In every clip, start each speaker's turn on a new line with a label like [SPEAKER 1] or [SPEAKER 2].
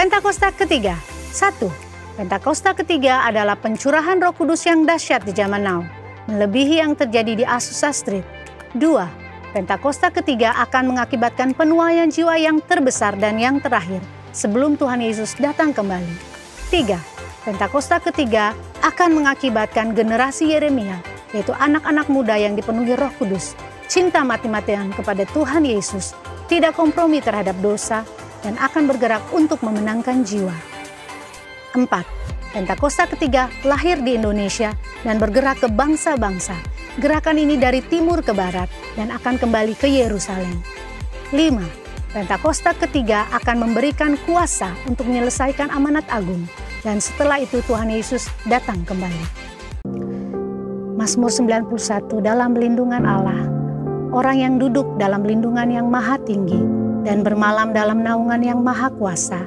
[SPEAKER 1] Pentakosta ketiga. 1. Pentakosta ketiga adalah pencurahan Roh Kudus yang dahsyat di zaman now, melebihi yang terjadi di Azusa Street. 2. Pentakosta ketiga akan mengakibatkan penuaian jiwa yang terbesar dan yang terakhir sebelum Tuhan Yesus datang kembali. 3. Pentakosta ketiga akan mengakibatkan generasi Yeremia, yaitu anak-anak muda yang dipenuhi Roh Kudus, cinta mati-matian kepada Tuhan Yesus, tidak kompromi terhadap dosa, dan akan bergerak untuk memenangkan jiwa. 4. Pentakosta ketiga lahir di Indonesia dan bergerak ke bangsa-bangsa. Gerakan ini dari timur ke barat dan akan kembali ke Yerusalem. 5. Pentakosta ketiga akan memberikan kuasa untuk menyelesaikan amanat agung, dan setelah itu Tuhan Yesus datang kembali. Mazmur 91, dalam lindungan Allah, orang yang duduk dalam lindungan yang maha tinggi dan bermalam dalam naungan yang maha kuasa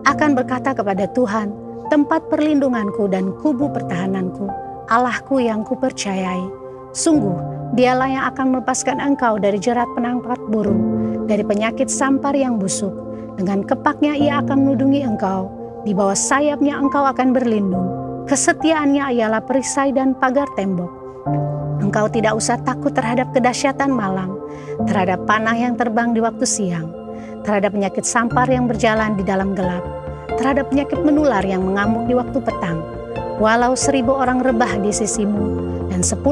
[SPEAKER 1] akan berkata kepada Tuhan, tempat perlindunganku dan kubu pertahananku, Allahku yang kupercayai. Sungguh, dialah yang akan melepaskan engkau dari jerat penangkap burung, dari penyakit sampar yang busuk. Dengan kepaknya ia akan melindungi engkau, di bawah sayapnya engkau akan berlindung. Kesetiaannya ialah perisai dan pagar tembok. Engkau tidak usah takut terhadap kedahsyatan malam, terhadap panah yang terbang di waktu siang, terhadap penyakit sampar yang berjalan di dalam gelap, terhadap penyakit menular yang mengamuk di waktu petang. Walau 1000 orang rebah di sisimu dan 10.000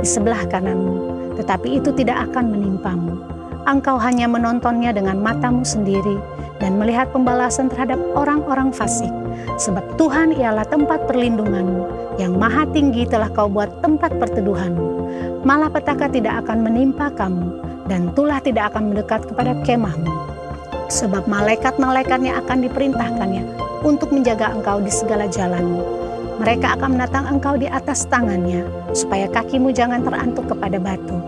[SPEAKER 1] di sebelah kananmu, tetapi itu tidak akan menimpamu. Engkau hanya menontonnya dengan matamu sendiri dan melihat pembalasan terhadap orang-orang fasik. Sebab Tuhan ialah tempat perlindunganmu, yang maha tinggi telah kau buat tempat perteduhanmu. Malapetaka tidak akan menimpa kamu, dan tulah tidak akan mendekat kepada kemahmu. Sebab malaikat-malaikatnya akan diperintahkannya untuk menjaga engkau di segala jalanmu. Mereka akan menatang engkau di atas tangannya, supaya kakimu jangan terantuk kepada batu.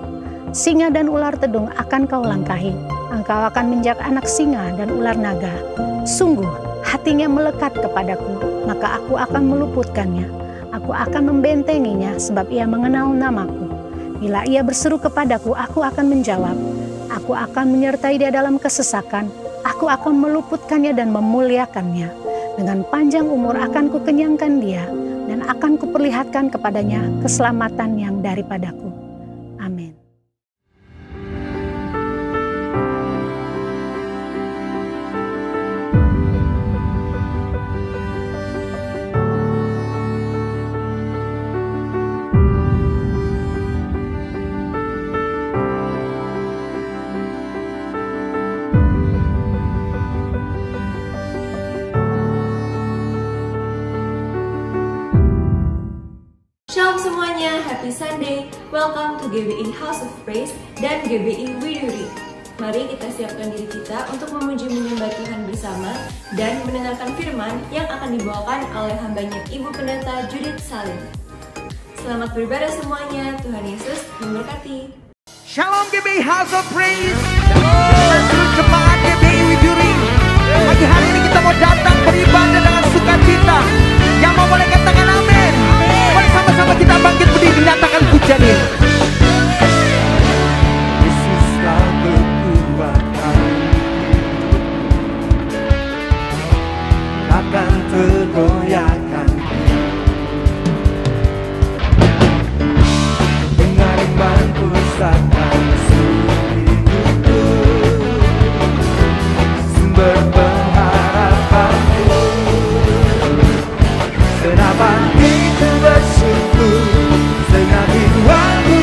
[SPEAKER 1] Singa dan ular tedung akan kau langkahi. Engkau akan menjak anak singa dan ular naga. Sungguh, hatinya melekat kepadaku, maka aku akan meluputkannya. Aku akan membentenginya, sebab ia mengenal namaku. Bila ia berseru kepadaku, aku akan menjawab. Aku akan menyertai dia dalam kesesakan. Aku akan meluputkannya dan memuliakannya. Dengan panjang umur akan kukenyangkan dia, dan akan kuperlihatkan kepadanya keselamatan yang daripadaku. Amin.
[SPEAKER 2] Shalom semuanya, Happy Sunday. Welcome to GBI House of Praise dan GBI Widuri. Mari kita siapkan diri kita untuk memuji menyembah Tuhan bersama dan mendengarkan firman yang akan dibawakan oleh hambanya Ibu Pendeta Judith Salim. Selamat beribadah semuanya, Tuhan Yesus memberkati.
[SPEAKER 3] Shalom GBI House of Praise. Shalom seluruh jemaat GBI Widuri. Pagi hari ini kita mau datang beribadah dengan sukacita. Yang mau boleh katakan amin. Mari sama-sama kita bangkit berdiri menyatakan pujian ini. Yesuslah kekuatan, akan tergoyahkan. Dengar iman pusatkan hidupku, sumber pengharapanku. Kenapa itu bersyukur, setengah jiwaku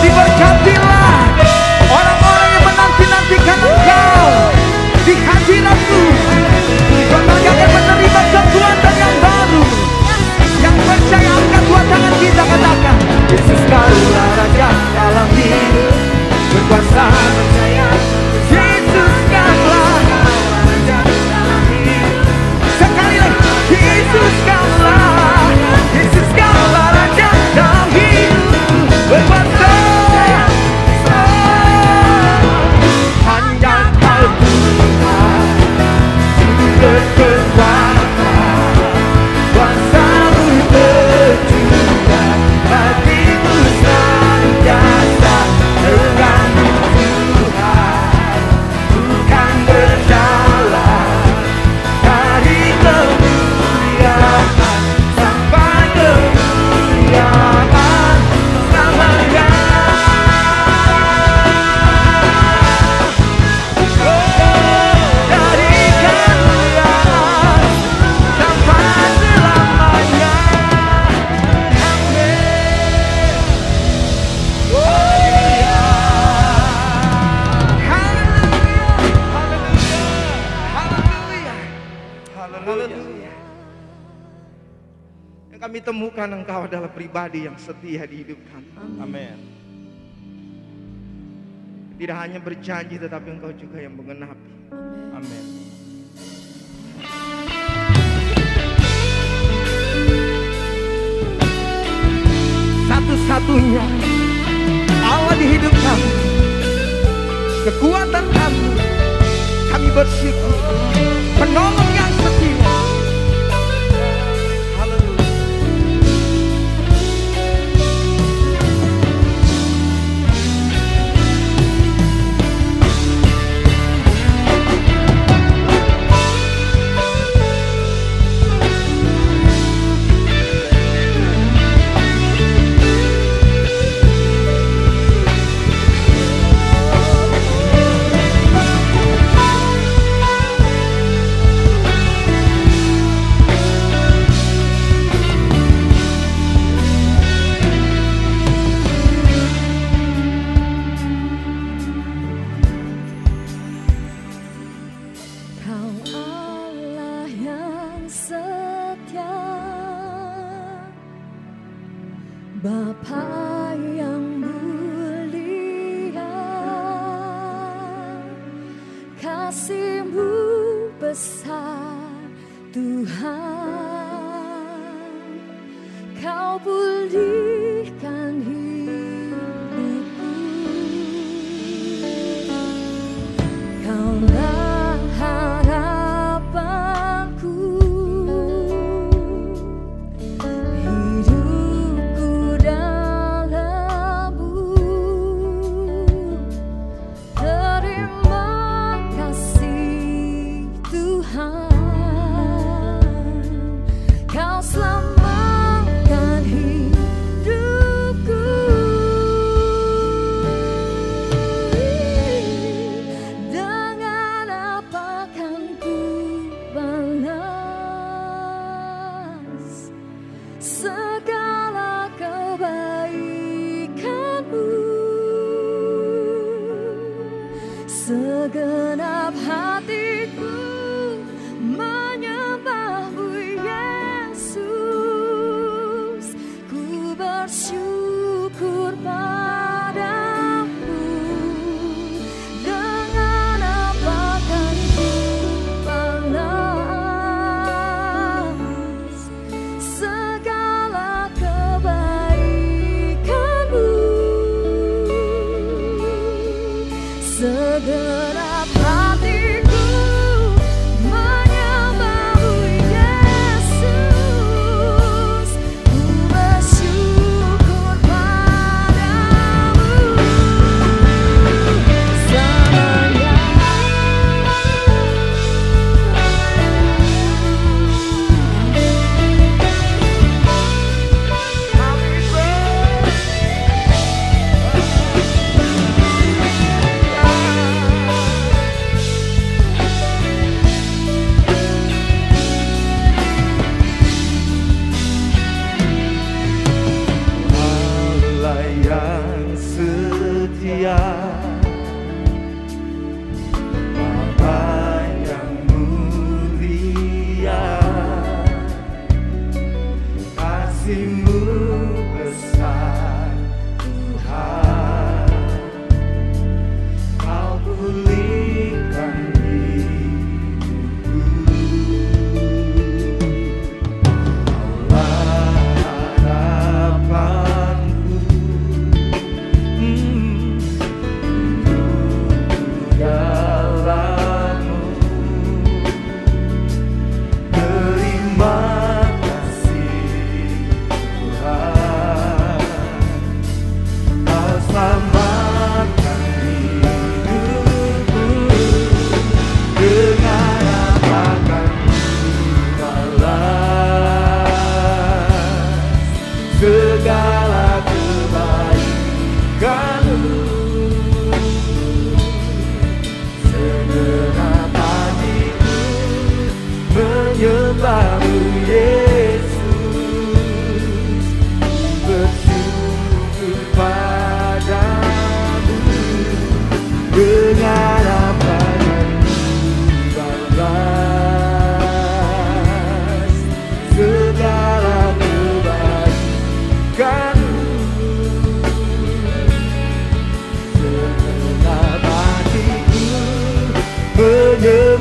[SPEAKER 3] Diberkatilah orang-orang yang menanti-nantikan Engkau di hadirat-Mu. Mereka akan menerima kekuatan yang baru. Yang percaya, angkat dua tangan kita, katakan, Yesus Kaulah Raja dalam hidup, berkuasa percaya. Yesus Kaulah Raja dalam hidup. Sekali lagi, Yesus Kaulah, Yesus Kaulah Raja dalam hidup, berkuasa. Hanya Kau Tuhan, berkekuatan, kuasa-Mu berjuang, hatiku senantiasa dengan-Mu Tuhan, bukan berjalan dari kemuliaan sampai kemuliaan selamanya. Dari kemuliaan sampai selamanya. Haleluya. Yang kami temukan, Engkau adalah pribadi yang setia di hidup kami.
[SPEAKER 4] Amin.
[SPEAKER 3] Tidak hanya berjanji, tetapi Engkau juga yang menggenapi.
[SPEAKER 4] Amin.
[SPEAKER 3] Satu-satunya Allah di hidup kami, kekuatan kami bersyukur, penolong yang setia. Haleluya.
[SPEAKER 2] Kau Allah yang setia, Bapa yang mulia, kasih-Mu besar Tuhan, Kau pulihkan hidupku. Kaulah harapanku, hidupku dalam-Mu. Terima kasih Tuhan, Kau selamatkan hidupku. Dengan apa kan ku balas segala kebaikan-Mu? Segenap hatiku menyembah-Mu Yesus, ku bersyukur padamu. Dengan apa kan ku balas segala kebaikan-Mu? Segenap hatiku menyembah-Mu Yesus, ku bersyukur padamu selamanya.
[SPEAKER 3] Allah yang setia,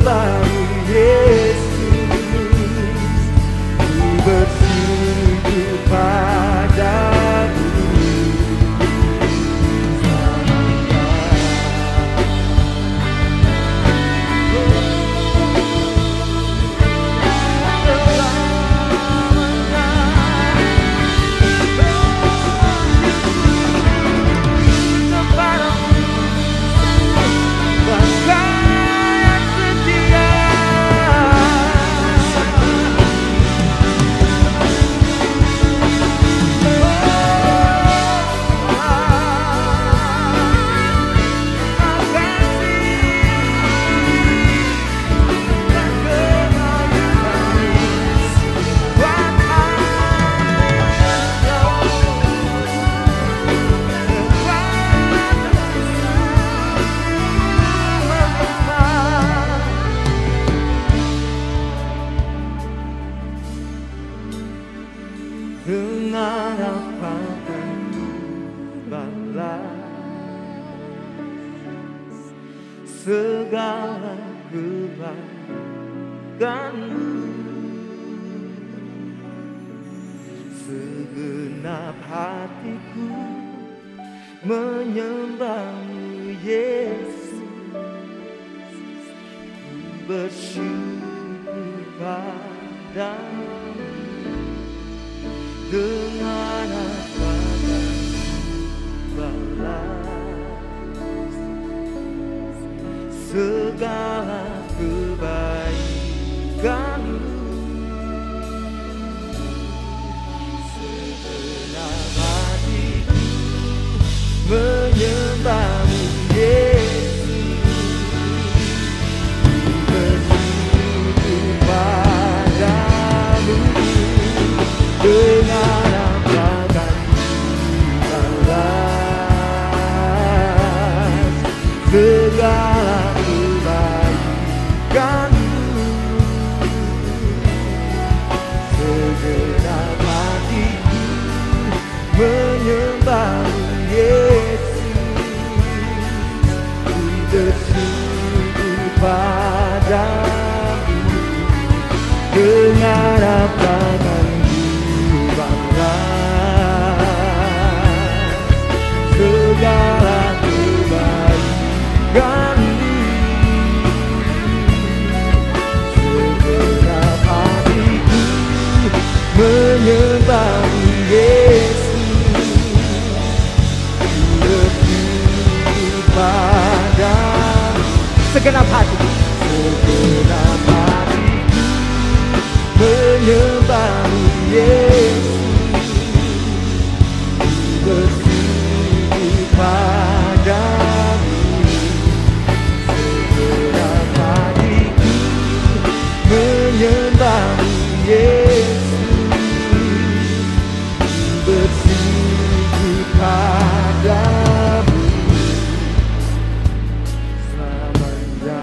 [SPEAKER 3] menyembahmu Yesus, ku bersujud padamu. Dengan apa akan balas segala kebaikanmu, segenap hatiku menyembahmu Yesus, bersyukur padamu. Dengan apa balas segala kebaikanmu, segenap hatiku menyembahmu Yesus, bersyukur padamu. Dengan apa akan balas segala kebaikanmu, segenap hatiku menyembahmu Yesus, ku bersyukur padamu. Dengan apa akan segala kebaikanmu, segenap hatiku menyembahmu Yesus, bersyukur padamu. Segenap hatiku, segenap hatiku menyembahmu Yesus, bersyukur padamu. Segenap hatiku menyembahmu Yesus, bersyukur padamu selamanya.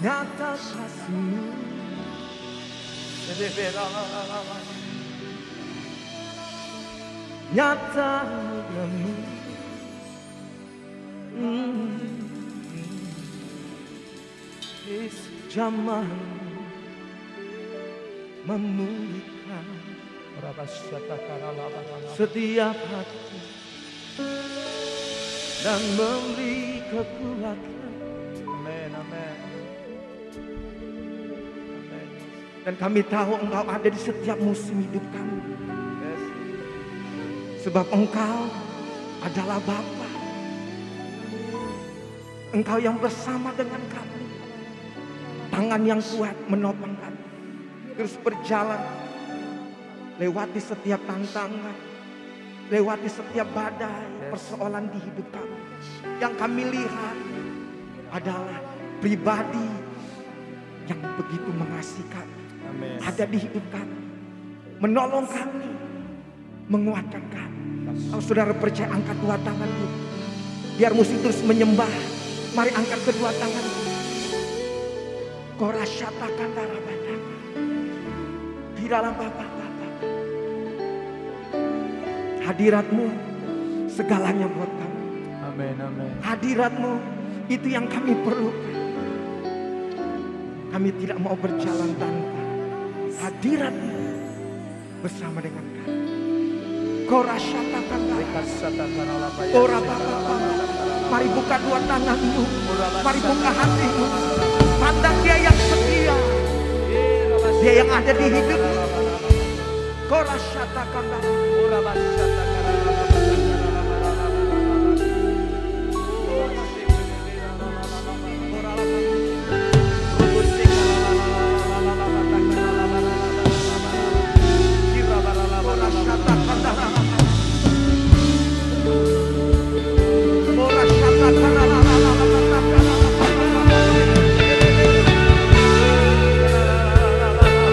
[SPEAKER 3] nyata kasih-Mu, nyata anugerah-Mu. Jamah memulihkan setiap hati dan memberi kekuatan. Amin, amin. Dan kami tahu Engkau ada di setiap musim hidup kami. Yes. Sebab Engkau adalah Bapa. Engkau yang bersama dengan kami. Tangan yang kuat menopang kami. Terus berjalan. Lewati setiap tantangan. Lewati setiap badai persoalan di hidup kami. Yang kami lihat adalah pribadi yang begitu mengasihi kami. Amen. Ada di hidup kami. Menolong kami. Menguatkan kami. Kalau saudara percaya, angkat dua tangan dulu. Biar musik terus menyembah. Mari angkat kedua tangan. Korasyatakan darah badan. Di dalam Bapa. Hadirat-Mu segalanya buat kami. Amin, amin. Hadirat-Mu itu yang kami perlukan. Kami tidak mau berjalan tanpa hadirat-Mu bersama dengan kami. Korasyatakan ora Bapa. Mari buka dua tangan-Mu. Mari buka hati-Mu. Pandang Dia yang setia. Dia yang ada di hidup-Mu. Korasyatakan ora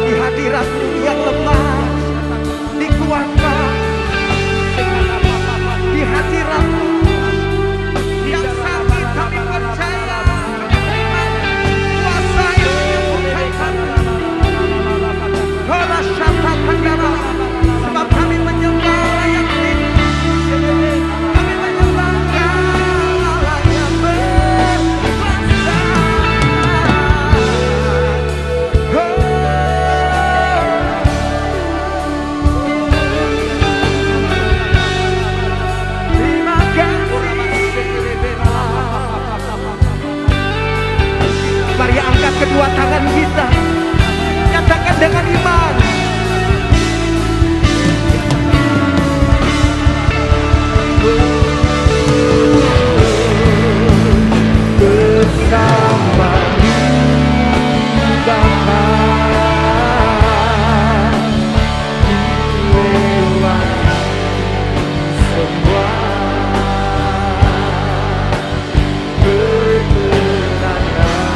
[SPEAKER 3] di hadirat-Mu yang lemas dikuatkan, di hadirat-Mu yang sakit kami percaya kuasa yang menyembuhkan kami. Kalau syatakan darah, sebab kami menyembah yang tinggi, kami menyembah Allah yang berkuasa. Terima kasih. Mari angkat kedua tangan kita, nyatakan dengan iman. Bersama Bapa dilewati semua ketenangan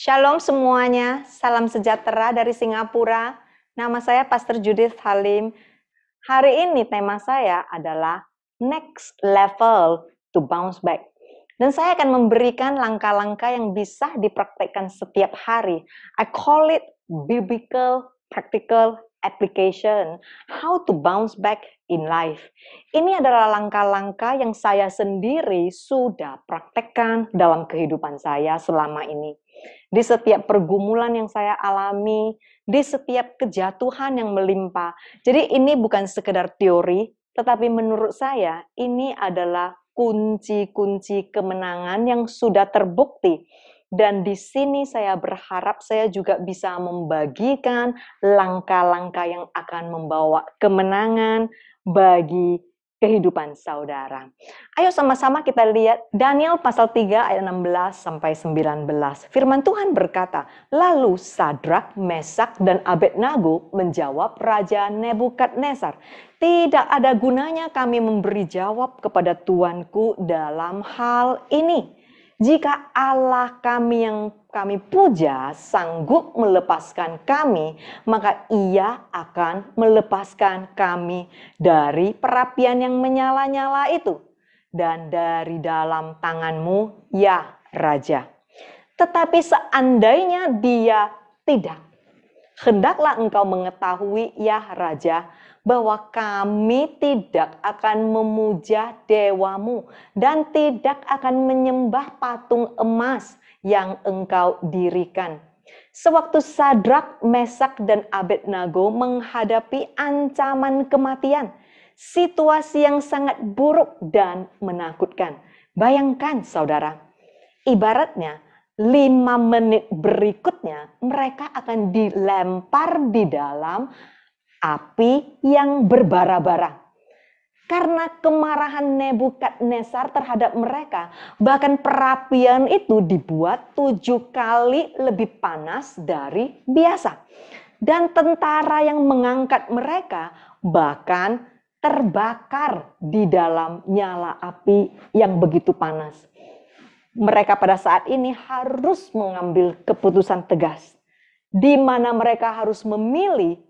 [SPEAKER 4] Shalom semuanya, salam sejahtera dari Singapura. Nama saya Pastor Judith Halim. Hari ini tema saya adalah Next Level to Bounce Back. Dan saya akan memberikan langkah-langkah yang bisa dipraktekkan setiap hari. I call it biblical practical application, how to bounce back in life. Ini adalah langkah-langkah yang saya sendiri sudah praktekkan dalam kehidupan saya selama ini. Di setiap pergumulan yang saya alami, di setiap kejatuhan yang melimpah. Jadi ini bukan sekedar teori, tetapi menurut saya ini adalah kunci-kunci kemenangan yang sudah terbukti. Dan di sini saya berharap saya juga bisa membagikan langkah-langkah yang akan membawa kemenangan bagi kehidupan saudara. Ayo sama-sama kita lihat Daniel pasal 3 ayat 16 sampai 19. Firman Tuhan berkata, lalu Sadrak, Mesak, dan Abednego menjawab Raja Nebukadnezar, tidak ada gunanya kami memberi jawab kepada Tuanku dalam hal ini. Jika Allah kami yang kami puja sanggup melepaskan kami, maka Ia akan melepaskan kami dari perapian yang menyala-nyala itu dan dari dalam tanganmu, ya Raja. Tetapi seandainya Dia tidak, hendaklah engkau mengetahui, ya Raja, bahwa kami tidak akan memuja dewamu dan tidak akan menyembah patung emas yang engkau dirikan. Sewaktu Sadrak, Mesak, dan Abednego menghadapi ancaman kematian, situasi yang sangat buruk dan menakutkan. Bayangkan saudara, ibaratnya 5 menit berikutnya mereka akan dilempar di dalam api yang berbara-bara. Karena kemarahan Nebukadnezar terhadap mereka, bahkan perapian itu dibuat 7 kali lebih panas dari biasa. Dan tentara yang mengangkat mereka bahkan terbakar di dalam nyala api yang begitu panas. Mereka pada saat ini harus mengambil keputusan tegas, di mana mereka harus memilih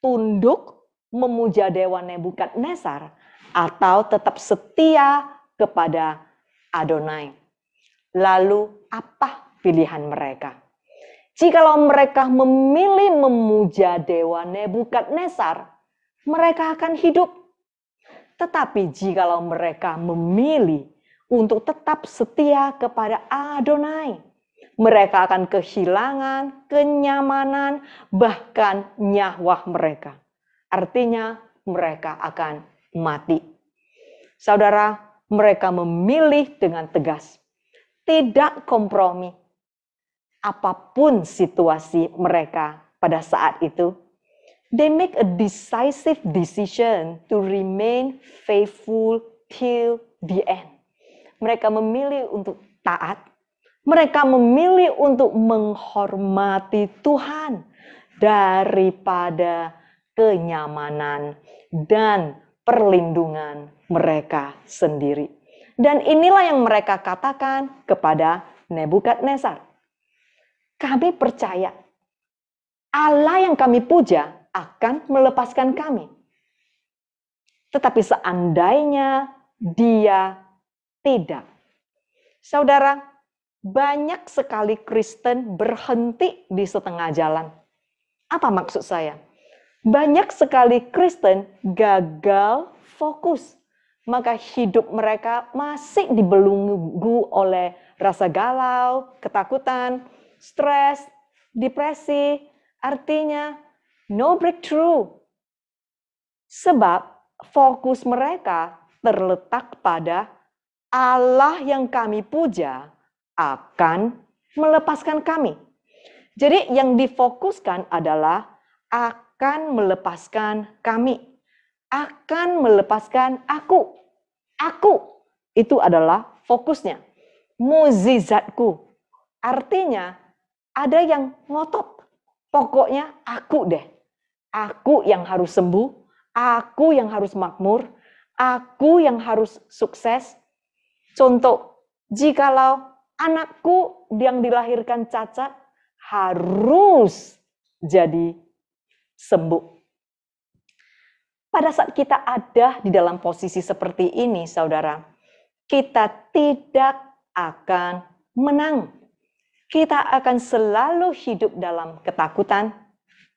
[SPEAKER 4] tunduk memuja dewa Nebukadnezar atau tetap setia kepada Adonai. Lalu apa pilihan mereka? Jikalau mereka memilih memuja dewa Nebukadnezar, mereka akan hidup. Tetapi jikalau mereka memilih untuk tetap setia kepada Adonai, mereka akan kehilangan kenyamanan, bahkan nyawa mereka. Artinya mereka akan mati. Saudara, mereka memilih dengan tegas. Tidak kompromi. Apapun situasi mereka pada saat itu, they make a decisive decision to remain faithful till the end. Mereka memilih untuk taat. Mereka memilih untuk menghormati Tuhan daripada kenyamanan dan perlindungan mereka sendiri. Dan inilah yang mereka katakan kepada Nebukadnezar. Kami percaya Allah yang kami puja akan melepaskan kami. Tetapi seandainya Dia tidak. Saudara, banyak sekali Kristen berhenti di setengah jalan. Apa maksud saya? Banyak sekali Kristen gagal fokus. Maka hidup mereka masih dibelenggu oleh rasa galau, ketakutan, stres, depresi. Artinya no breakthrough. Sebab fokus mereka terletak pada Allah yang kami puja akan melepaskan kami. Jadi yang difokuskan adalah akan melepaskan kami. Akan melepaskan aku. Aku. Itu adalah fokusnya. Mukjizatku. Artinya ada yang ngotot. Pokoknya aku deh. Aku yang harus sembuh. Aku yang harus makmur. Aku yang harus sukses. Contoh, jikalau anakku yang dilahirkan cacat, harus jadi sembuh. Pada saat kita ada di dalam posisi seperti ini, saudara, kita tidak akan menang. Kita akan selalu hidup dalam ketakutan,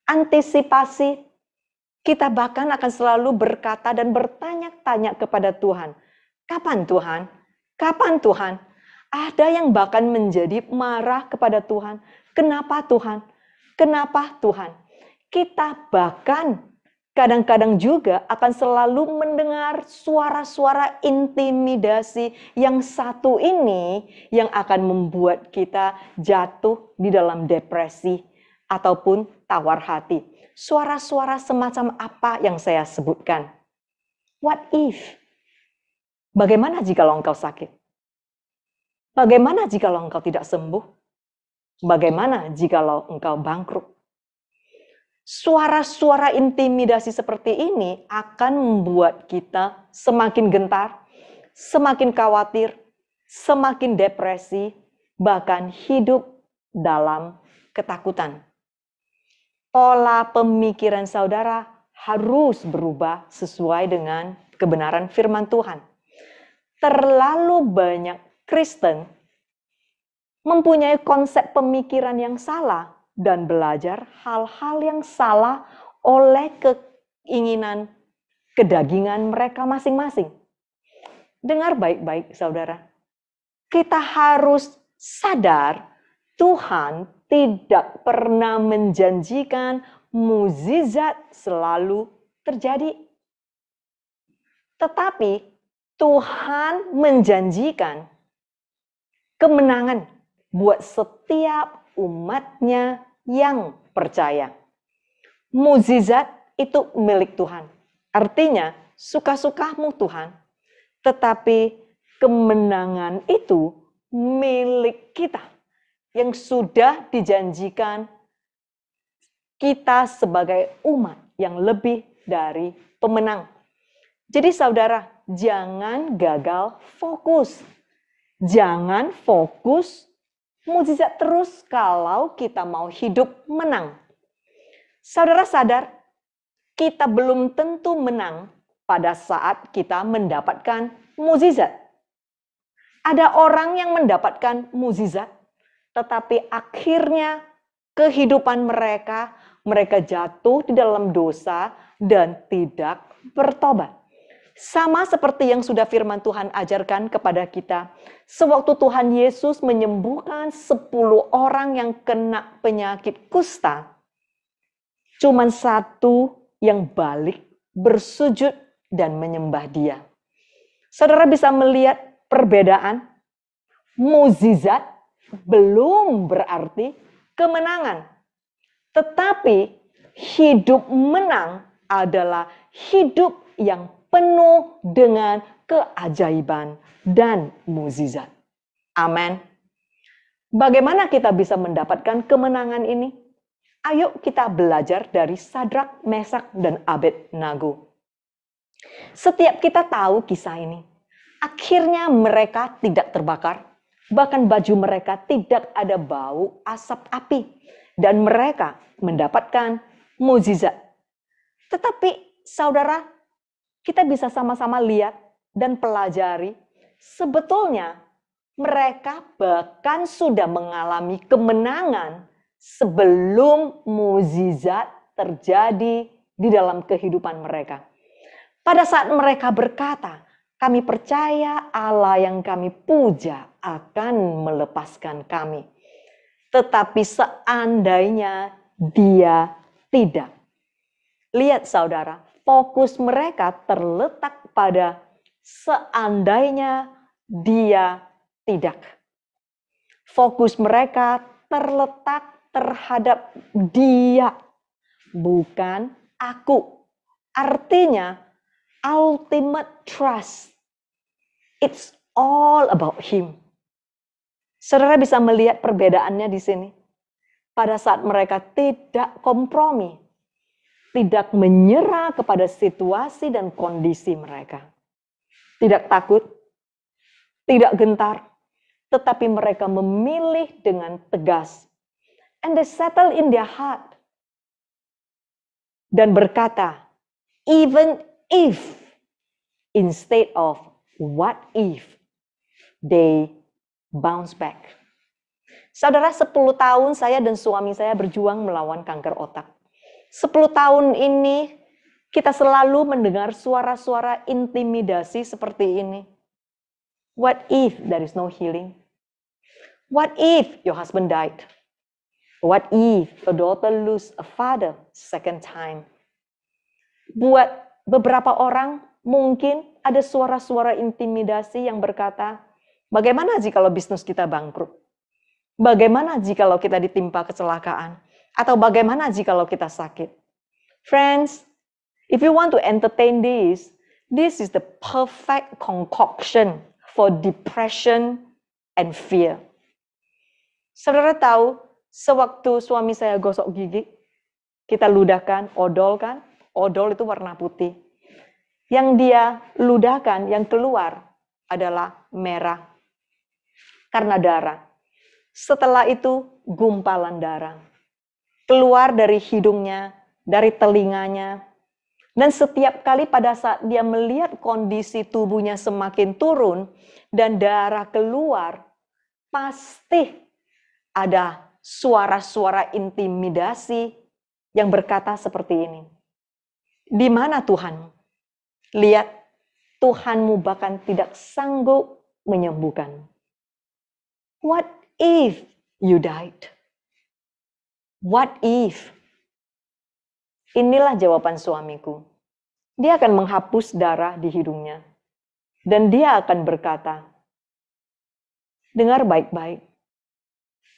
[SPEAKER 4] antisipasi. Kita bahkan akan selalu berkata dan bertanya-tanya kepada Tuhan. Kapan Tuhan? Kapan Tuhan? Ada yang bahkan menjadi marah kepada Tuhan. Kenapa Tuhan? Kenapa Tuhan? Kita bahkan kadang-kadang juga akan selalu mendengar suara-suara intimidasi yang satu ini yang akan membuat kita jatuh di dalam depresi ataupun tawar hati. Suara-suara semacam apa yang saya sebutkan? What if? Bagaimana jikalau engkau sakit? Bagaimana jikalau engkau tidak sembuh? Bagaimana jikalau engkau bangkrut? Suara-suara intimidasi seperti ini akan membuat kita semakin gentar, semakin khawatir, semakin depresi, bahkan hidup dalam ketakutan. Pola pemikiran saudara harus berubah sesuai dengan kebenaran firman Tuhan. Terlalu banyak Kristen mempunyai konsep pemikiran yang salah dan belajar hal-hal yang salah oleh keinginan kedagingan mereka masing-masing. Dengar baik-baik saudara. Kita harus sadar Tuhan tidak pernah menjanjikan mukjizat selalu terjadi. Tetapi Tuhan menjanjikan kemenangan buat setiap umatnya yang percaya. Mukjizat itu milik Tuhan. Artinya, suka-sukamu Tuhan. Tetapi kemenangan itu milik kita. Yang sudah dijanjikan kita sebagai umat yang lebih dari pemenang. Jadi saudara, jangan gagal fokus. Jangan fokus mukjizat terus kalau kita mau hidup menang. Saudara sadar, kita belum tentu menang pada saat kita mendapatkan mukjizat. Ada orang yang mendapatkan mukjizat, tetapi akhirnya kehidupan mereka jatuh di dalam dosa dan tidak bertobat. Sama seperti yang sudah firman Tuhan ajarkan kepada kita. Sewaktu Tuhan Yesus menyembuhkan 10 orang yang kena penyakit kusta, cuman satu yang balik, bersujud, dan menyembah Dia. Saudara bisa melihat perbedaan. Mukjizat belum berarti kemenangan. Tetapi hidup menang adalah hidup yang penuh dengan keajaiban dan mukjizat. Amin. Bagaimana kita bisa mendapatkan kemenangan ini? Ayo kita belajar dari Sadrak, Mesak, dan Abednego. Setiap kita tahu kisah ini. Akhirnya mereka tidak terbakar. Bahkan baju mereka tidak ada bau asap api. Dan mereka mendapatkan mukjizat. Tetapi saudara, kita bisa sama-sama lihat dan pelajari, sebetulnya mereka bahkan sudah mengalami kemenangan sebelum mukjizat terjadi di dalam kehidupan mereka. Pada saat mereka berkata, kami percaya Allah yang kami puja akan melepaskan kami. Tetapi seandainya Dia tidak. Lihat saudara, fokus mereka terletak pada seandainya Dia tidak. Fokus mereka terletak terhadap Dia, bukan aku. Artinya, ultimate trust. It's all about Him. Saudara bisa melihat perbedaannya di sini. Pada saat mereka tidak kompromi, tidak menyerah kepada situasi dan kondisi mereka. Tidak takut, tidak gentar, tetapi mereka memilih dengan tegas. And they settle in their heart. Dan berkata, even if, instead of what if, they bounce back. Saudara, 10 tahun saya dan suami saya berjuang melawan kanker otak. 10 tahun ini kita selalu mendengar suara-suara intimidasi seperti ini. What if there is no healing? What if your husband died? What if your daughter lose a father second time? Buat beberapa orang mungkin ada suara-suara intimidasi yang berkata, bagaimana jikalau bisnis kita bangkrut? Bagaimana jikalau kita ditimpa kecelakaan? Atau bagaimana jikalau kita sakit? Friends, if you want to entertain this is the perfect concoction for depression and fear. Saudara tahu, sewaktu suami saya gosok gigi, kita ludahkan, odol kan? Odol itu warna putih. Yang dia ludahkan, yang keluar adalah merah. Karena darah. Setelah itu, gumpalan darah. Keluar dari hidungnya, dari telinganya. Dan setiap kali pada saat dia melihat kondisi tubuhnya semakin turun, dan darah keluar, pasti ada suara-suara intimidasi yang berkata seperti ini. Di mana Tuhanmu? Lihat, Tuhanmu bahkan tidak sanggup menyembuhkan. What if you died? What if? Inilah jawaban suamiku. Dia akan menghapus darah di hidungnya. Dan dia akan berkata, dengar baik-baik.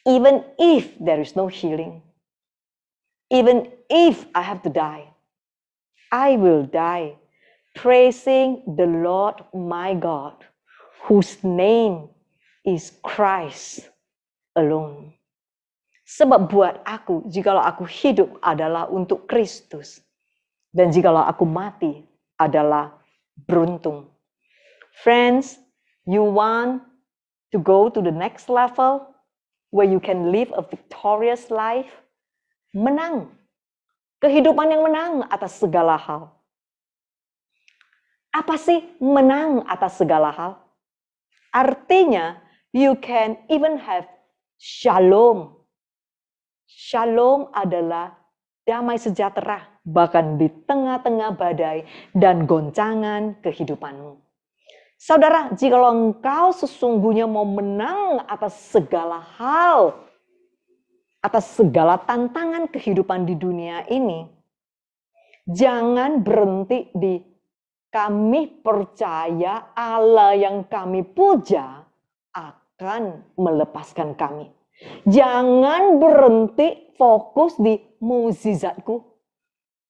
[SPEAKER 4] Even if there is no healing, even if I have to die, I will die praising the Lord my God, whose name is Christ alone. Sebab buat aku, jikalau aku hidup adalah untuk Kristus. Dan jikalau aku mati adalah beruntung. Friends, you want to go to the next level where you can live a victorious life? Menang. Kehidupan yang menang atas segala hal. Apa sih menang atas segala hal? Artinya, you can even have shalom. Shalom adalah damai sejahtera, bahkan di tengah-tengah badai dan goncangan kehidupanmu. Saudara, jikalau engkau sesungguhnya mau menang atas segala hal, atas segala tantangan kehidupan di dunia ini, jangan berhenti di kami percaya Allah yang kami puja akan melepaskan kami. Jangan berhenti fokus di mukjizatku,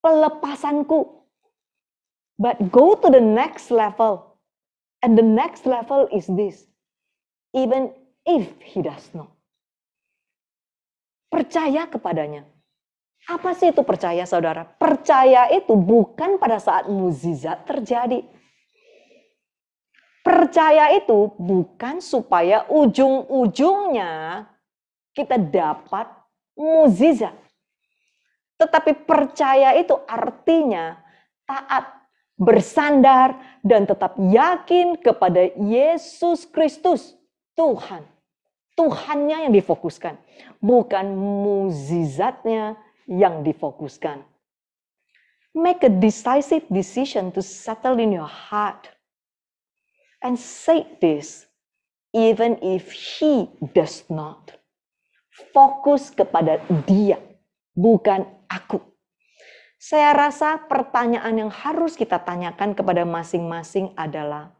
[SPEAKER 4] pelepasanku. But go to the next level. And the next level is this. Even if he does not. Percaya kepadanya. Apa sih itu percaya, saudara? Percaya itu bukan pada saat mukjizat terjadi. Percaya itu bukan supaya ujung-ujungnya kita dapat mukjizat. Tetapi percaya itu artinya taat, bersandar, dan tetap yakin kepada Yesus Kristus, Tuhan. Tuhannya yang difokuskan, bukan mukjizatnya yang difokuskan. Make a decisive decision to settle in your heart. And say this, even if he does not. Fokus kepada dia, bukan aku. Saya rasa pertanyaan yang harus kita tanyakan kepada masing-masing adalah,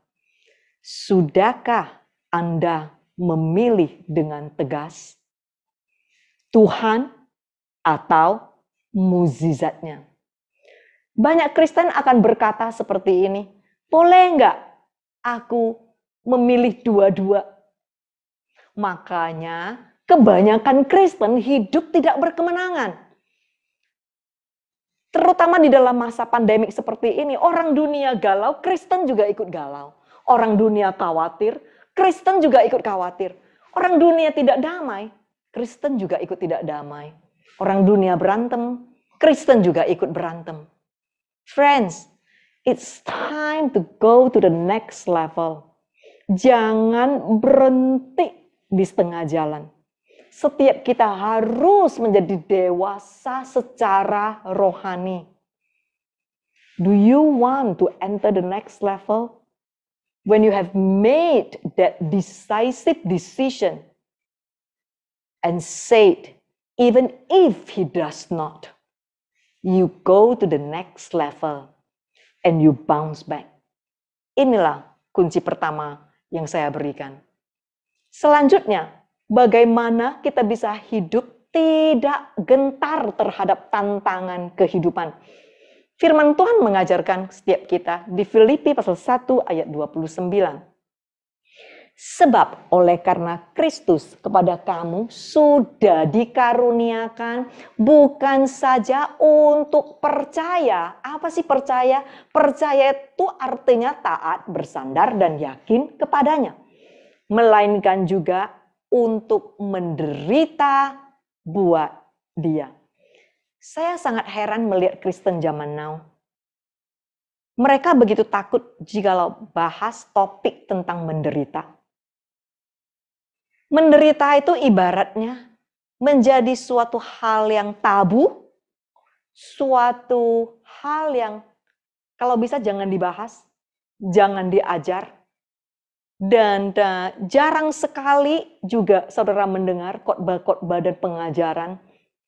[SPEAKER 4] sudahkah Anda memilih dengan tegas Tuhan atau mukjizatnya? Banyak Kristen akan berkata seperti ini, boleh enggak aku memilih dua-dua? Makanya kebanyakan Kristen hidup tidak berkemenangan. Terutama di dalam masa pandemik seperti ini, orang dunia galau, Kristen juga ikut galau. Orang dunia khawatir, Kristen juga ikut khawatir. Orang dunia tidak damai, Kristen juga ikut tidak damai. Orang dunia berantem, Kristen juga ikut berantem. Friends, it's time to go to the next level. Jangan berhenti di setengah jalan. Setiap kita harus menjadi dewasa secara rohani. Do you want to enter the next level? When you have made that decisive decision and said, even if he does not, you go to the next level and you bounce back. Inilah kunci pertama yang saya berikan. Selanjutnya, bagaimana kita bisa hidup tidak gentar terhadap tantangan kehidupan. Firman Tuhan mengajarkan setiap kita di Filipi pasal 1 ayat 29. Sebab oleh karena Kristus kepada kamu sudah dikaruniakan bukan saja untuk percaya. Apa sih percaya? Percaya itu artinya taat, bersandar, dan yakin kepadanya. Melainkan juga untuk menderita buat Dia. Saya sangat heran melihat Kristen zaman now. Mereka begitu takut jikalau bahas topik tentang menderita. Menderita itu ibaratnya menjadi suatu hal yang tabu, suatu hal yang kalau bisa jangan dibahas, jangan diajar, dan jarang sekali juga saudara mendengar khotbah-khotbah dan pengajaran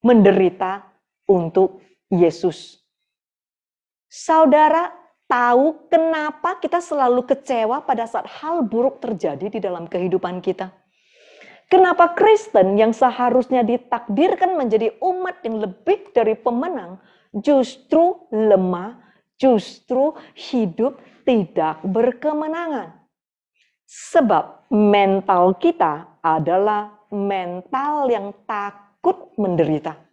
[SPEAKER 4] menderita untuk Yesus. Saudara tahu kenapa kita selalu kecewa pada saat hal buruk terjadi di dalam kehidupan kita? Kenapa Kristen yang seharusnya ditakdirkan menjadi umat yang lebih dari pemenang justru lemah, justru hidup tidak berkemenangan? Sebab mental kita adalah mental yang takut menderita.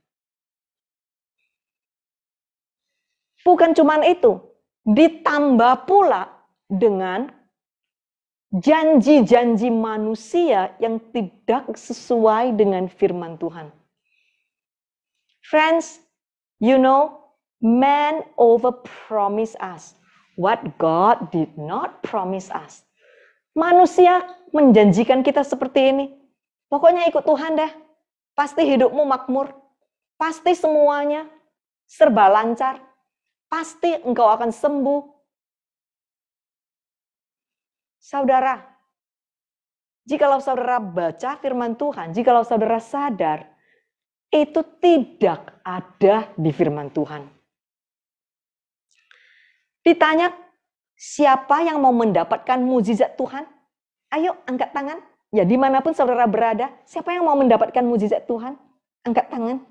[SPEAKER 4] Bukan cuma itu, ditambah pula dengan janji-janji manusia yang tidak sesuai dengan firman Tuhan. Friends, you know, man overpromise us what God did not promise us. Manusia menjanjikan kita seperti ini. Pokoknya ikut Tuhan deh. Pasti hidupmu makmur. Pasti semuanya serba lancar. Pasti engkau akan sembuh. Saudara, jikalau saudara baca firman Tuhan, jikalau saudara sadar, itu tidak ada di firman Tuhan. Ditanya, siapa yang mau mendapatkan mukjizat Tuhan? Ayo angkat tangan. Ya dimanapun saudara berada, siapa yang mau mendapatkan mukjizat Tuhan? Angkat tangan.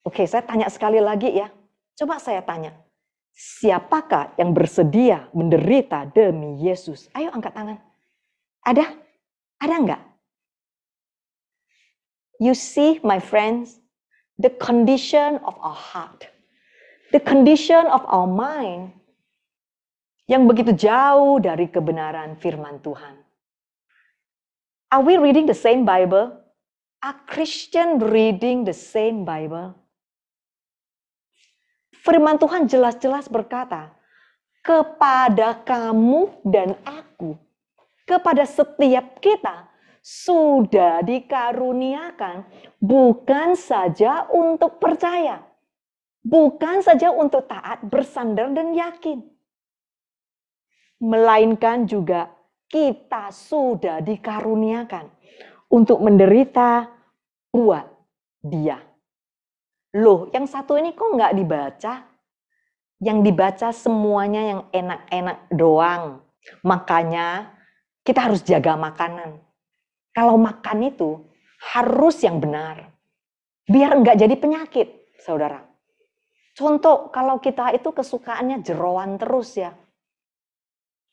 [SPEAKER 4] Oke, saya tanya sekali lagi ya. Coba saya tanya. Siapakah yang bersedia menderita demi Yesus? Ayo angkat tangan. Ada? Ada enggak? You see, my friends, the condition of our heart, the condition of our mind, yang begitu jauh dari kebenaran firman Tuhan. Are we reading the same Bible? Are Christians reading the same Bible? Firman Tuhan jelas-jelas berkata, kepada kamu dan aku, kepada setiap kita, sudah dikaruniakan bukan saja untuk percaya, bukan saja untuk taat, bersandar, dan yakin. Melainkan juga kita sudah dikaruniakan untuk menderita buat Dia. Loh, yang satu ini kok nggak dibaca? Yang dibaca semuanya yang enak-enak doang. Makanya kita harus jaga makanan. Kalau makan itu harus yang benar. Biar nggak jadi penyakit, saudara. Contoh, kalau kita itu kesukaannya jeroan terus ya.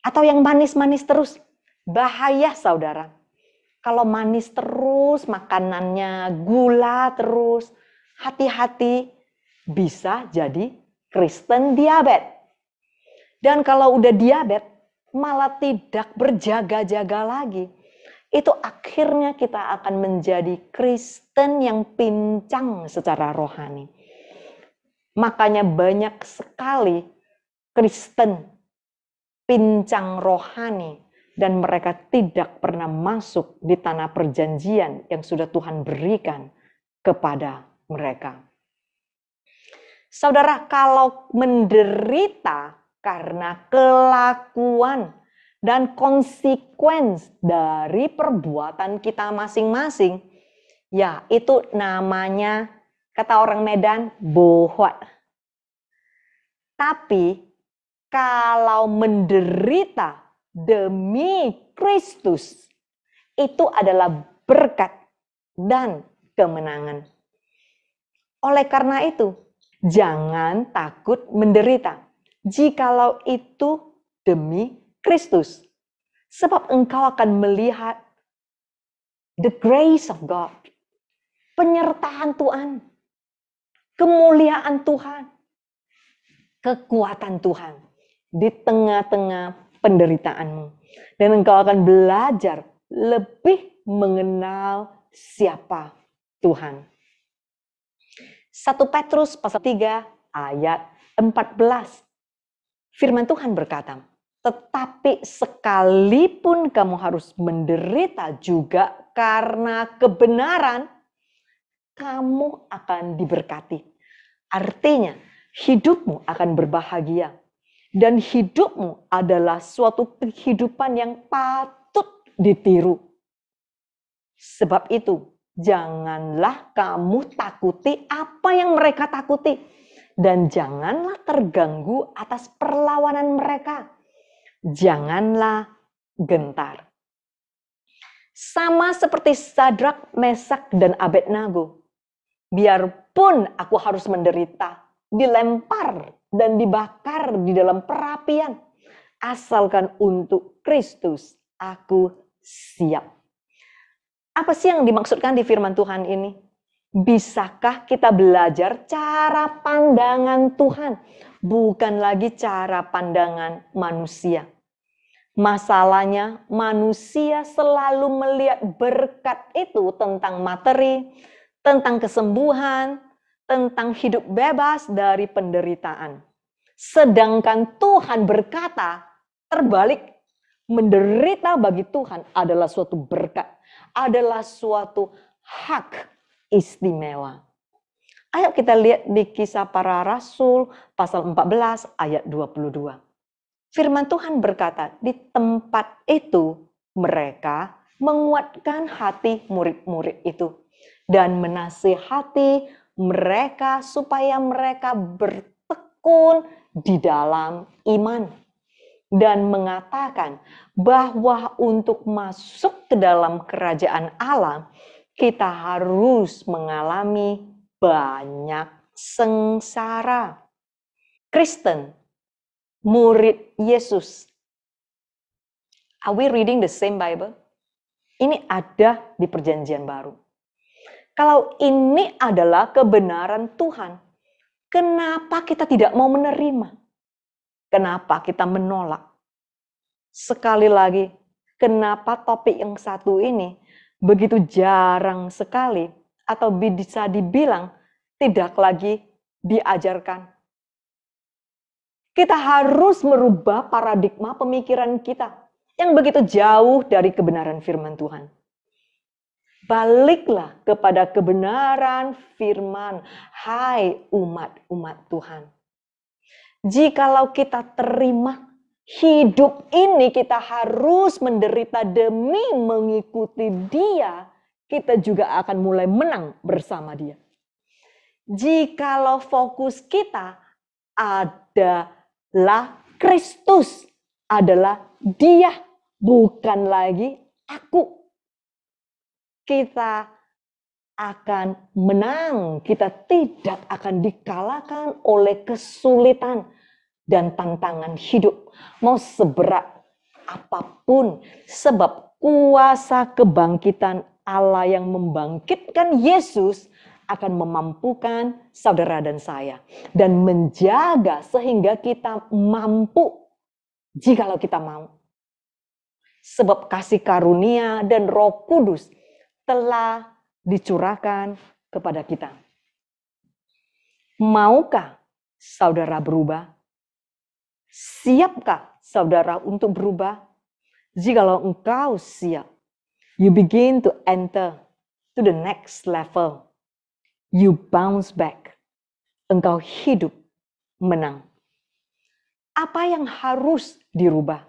[SPEAKER 4] Atau yang manis-manis terus. Bahaya, saudara. Kalau manis terus, makanannya gula terus, hati-hati, bisa jadi Kristen diabetes. Dan kalau udah diabetes, malah tidak berjaga-jaga lagi. itu akhirnya kita akan menjadi Kristen yang pincang secara rohani. Makanya banyak sekali Kristen pincang rohani dan mereka tidak pernah masuk di tanah perjanjian yang sudah Tuhan berikan kepada mereka. Saudara, kalau menderita karena kelakuan dan konsekuensi dari perbuatan kita masing-masing, ya itu namanya, kata orang Medan, bohot. Tapi kalau menderita demi Kristus, itu adalah berkat dan kemenangan. Oleh karena itu, jangan takut menderita jikalau itu demi Kristus. Sebab engkau akan melihat the grace of God, penyertaan Tuhan, kemuliaan Tuhan, kekuatan Tuhan di tengah-tengah penderitaanmu. Dan engkau akan belajar lebih mengenal siapa Tuhan. 1 Petrus pasal 3 ayat 14. Firman Tuhan berkata, tetapi sekalipun kamu harus menderita juga karena kebenaran, kamu akan diberkati. Artinya, hidupmu akan berbahagia. Dan hidupmu adalah suatu kehidupan yang patut ditiru. Sebab itu, janganlah kamu takuti apa yang mereka takuti. Dan janganlah terganggu atas perlawanan mereka. Janganlah gentar. Sama seperti Sadrak, Mesak, dan Abednego. Biarpun aku harus menderita, dilempar dan dibakar di dalam perapian, asalkan untuk Kristus aku siap. Apa sih yang dimaksudkan di firman Tuhan ini? Bisakah kita belajar cara pandangan Tuhan, bukan lagi cara pandangan manusia? Masalahnya manusia selalu melihat berkat itu tentang materi, tentang kesembuhan, tentang hidup bebas dari penderitaan. Sedangkan Tuhan berkata terbalik, menderita bagi Tuhan adalah suatu berkat, adalah suatu hak istimewa. Ayo kita lihat di Kisah Para Rasul pasal 14 ayat 22. Firman Tuhan berkata, di tempat itu mereka menguatkan hati murid-murid itu dan menasihati mereka supaya mereka bertekun di dalam iman dan mengatakan bahwa untuk masuk ke dalam kerajaan Allah kita harus mengalami banyak sengsara. Kristen, murid Yesus. Are we reading the same Bible? Ini ada di Perjanjian Baru. Kalau ini adalah kebenaran Tuhan, kenapa kita tidak mau menerima? Kenapa kita menolak? Sekali lagi, kenapa topik yang satu ini begitu jarang sekali atau bisa dibilang tidak lagi diajarkan? Kita harus merubah paradigma pemikiran kita yang begitu jauh dari kebenaran firman Tuhan. Baliklah kepada kebenaran firman, hai umat-umat Tuhan. Jikalau kita terima hidup ini, kita harus menderita demi mengikuti Dia, kita juga akan mulai menang bersama Dia. Jikalau fokus kita adalah Kristus, adalah Dia, bukan lagi aku, kita akan menang. Kita tidak akan dikalahkan oleh kesulitan dan tantangan hidup. Mau seberat apapun, sebab kuasa kebangkitan Allah yang membangkitkan Yesus akan memampukan saudara dan saya. Dan menjaga sehingga kita mampu jikalau kita mau. sebab kasih karunia dan Roh Kudus telah dicurahkan kepada kita. Maukah saudara berubah? Siapkah saudara untuk berubah? Jikalau engkau siap, you begin to enter to the next level. You bounce back. Engkau hidup menang. Apa yang harus dirubah?